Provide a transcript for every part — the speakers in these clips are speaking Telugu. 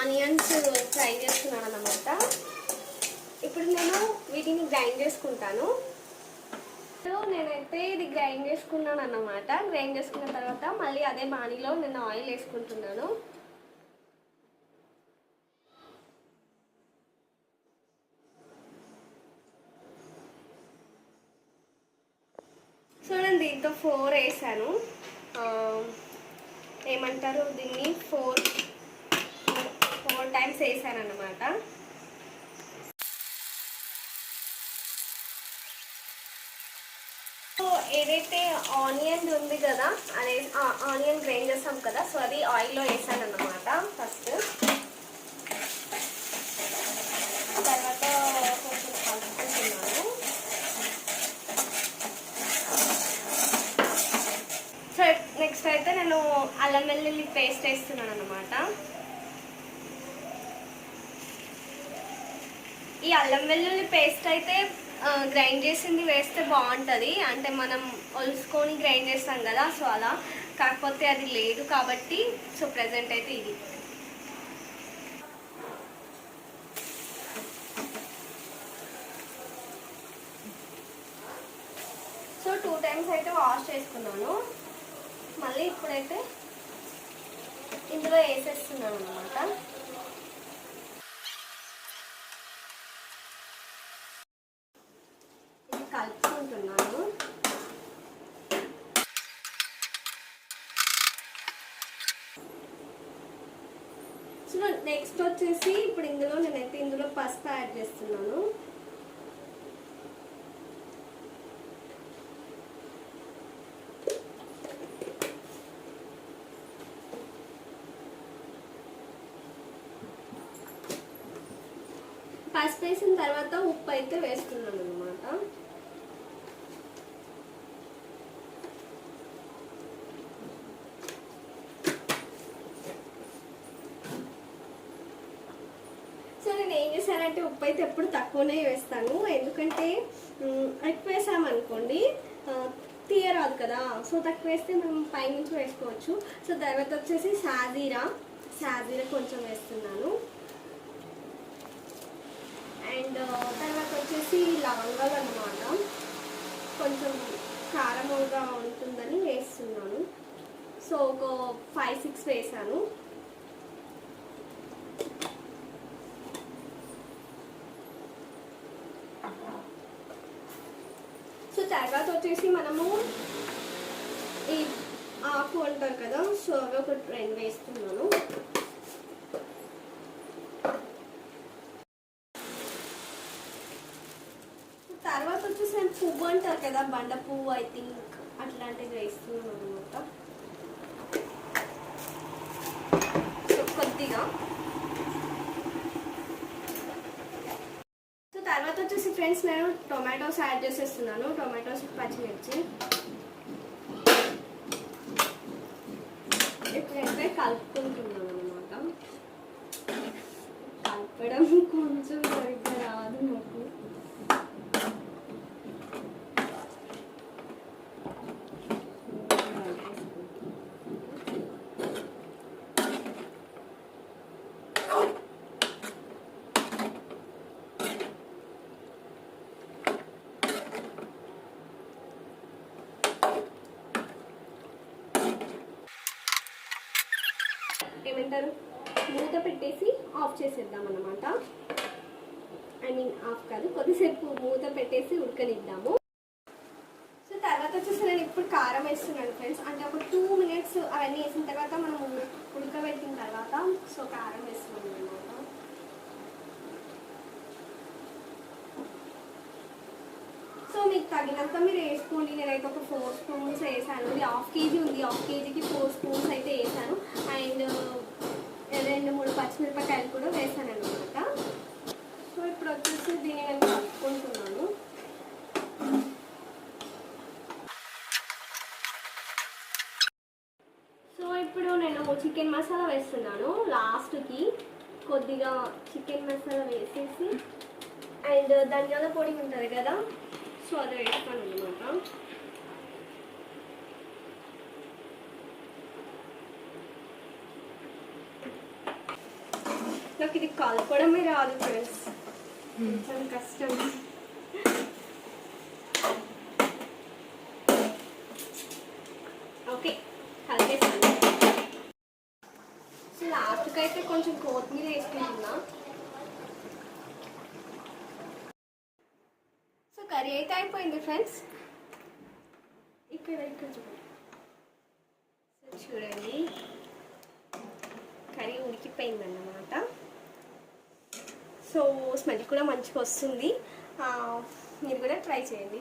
ఆనియన్స్ ఫ్రై చేస్తున్నాను అన్నమాట. ఇప్పుడు నేను వీటిని గ్రైండ్ చేసుకుంటాను. నేనైతే ఇది గ్రైండ్ చేసుకున్నాను అన్నమాట. గ్రైండ్ చేసుకున్న తర్వాత మళ్ళీ అదే బాణీలో నేను ఆయిల్ వేసుకుంటున్నాను. సో నేను దీంతో 4 వేసాను. ఏమంటారు దీన్ని 4 టైమ్స్ వేసాను అన్నమాట. సో ఏదైతే ఆనియన్ ఉంది కదా, అదే ఆనియన్ గ్రైండ్ చేస్తాం కదా, సో అది ఆయిల్లో వేసాను అన్నమాట ఫస్ట్. తర్వాత కొంచెం కలుపుకుంటున్నాను. సో నెక్స్ట్ అయితే నేను అల్లం వెల్లుల్లి పేస్ట్ వేస్తున్నాను అన్నమాట. ఈ అల్లం వెల్లుల్లి పేస్ట్ అయితే గ్రైండ్ చేసింది వేస్తే బాగుంటుంది, అంటే మనం ఒలుసుకొని గ్రైండ్ చేస్తాం కదా, సో అలా. కాకపోతే అది లేదు కాబట్టి సో ప్రెజెంట్ అయితే ఇది. సో 2 టైమ్స్ అయితే వాష్ చేసుకున్నాను. మళ్ళీ ఇప్పుడైతే ఇందులో వేసేస్తున్నాను అన్నమాట. ఇది కలుపుకుంటున్నాను. సో నెక్స్ట్ వచ్చేసి ఇప్పుడు నేనైతే ఇందులో పసుపు యాడ్ చేస్తున్నాను. పసుపు వేసిన తర్వాత ఉప్పు అయితే వేస్తున్నాను అన్నమాట. సో నేను ఏం చేశానంటే ఉప్పు అయితే ఎప్పుడు తక్కువనే వేస్తాను, ఎందుకంటే ఎక్కువ వేసామనుకోండి తీయరాదు కదా. సో తక్కువ వేస్తే మనం పైనుంచి వేసుకోవచ్చు. సో తర్వాత వచ్చేసి సాజీరా కొంచెం వేస్తున్నాను. అండ్ తర్వాత వచ్చేసి లవంగాలు అన్నమాట, కొంచెం కారంగా ఉంటుందని వేస్తున్నాను. సో ఒక 5-6 వేసాను. సో తర్వాత వచ్చేసి మనము ఈ ఆకు అంటారు కదా, సో అవి ఒక 2 వేస్తున్నాను. తర్వాత వచ్చేసి నేను పువ్వు అంటారు కదా, బండ పువ్వు ఐ థింక్ అట్లాంటిది వేస్తున్నాను అనమాట. కొద్దిగా. సో తర్వాత వచ్చేసి ఫ్రెండ్స్ నేను టొమాటోస్ యాడ్ చేసేస్తున్నాను. టొమాటోస్, పచ్చిమిర్చి ఇప్పుడైతే కలుపుకుంటున్నాను అనమాట. కలపడం కొంచెం సరిగ్గా రాదు నాకు. ఏమంటారు, మూత పెట్టేసి ఆఫ్ చేసేద్దాం అన్నమాట. ఆఫ్ కాదు, కొద్దిసేపు మూత పెట్టేసి ఉడకనిద్దాము. సో తర్వాత వచ్చేసి నేను ఇప్పుడు కారం వేస్తున్నాను ఫ్రెండ్స్. అంటే ఒక 2 మినిట్స్ అవన్నీ వేసిన తర్వాత మనం ఉడకబెట్టిన తర్వాత సో కారం వేస్తున్నాను అన్నమాట. సో మీకు తగినంత మీరు వేసుకోండి. నేనైతే ఒక 4 స్పూన్స్ వేసాను. ఇది 1/2 kg ఉంది, 1/2 kgకి 4 స్పూన్స్ అయితే వేసాను. అండ్ 2-3 పచ్చిమిరపకాయలు కూడా వేసాను అనమాట. సో ఇప్పుడు వచ్చేసి దీన్ని నేను కలుపుకుంటున్నాను. సో ఇప్పుడు నేను చికెన్ మసాలా వేస్తున్నాను. లాస్ట్కి కొద్దిగా చికెన్ మసాలా వేసేసి అండ్ ధనియాల పొడి ఉంటుంది కదా, సో అది వేస్తాను అనమాట. నాకు ఇది కలపడమే రాదు ఫ్రెండ్స్, కొంచెం కష్టం. ఓకే కలిపేస్తాను. సో లాస్ట్కి అయితే కొంచెం కొత్తిమీర వేసుకుంటున్నా. సో కర్రీ అయితే అయిపోయింది ఫ్రెండ్స్. ఇక్కడ చూడండి. సో చూడండి కర్రీ ఉడికిపోయిందన్నమాట. సో స్మెల్ కూడా మంచిగా వస్తుంది, మీరు కూడా ట్రై చేయండి.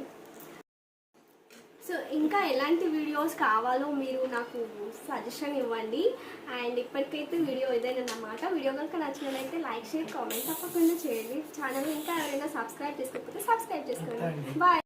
సో ఇంకా ఎలాంటి వీడియోస్ కావాలో మీరు నాకు సజెషన్ ఇవ్వండి. అండ్ ఇప్పటికైతే వీడియో ఇదేనన్నమాట. వీడియో కనుక నచ్చినట్లయితే లైక్ షేర్ కామెంట్ తప్పకుండా చేయండి. ఛానల్ ఇంకా ఎవరైనా సబ్స్క్రైబ్ చేసుకోకపోతే సబ్స్క్రైబ్ చేసుకోండి. బాయ్.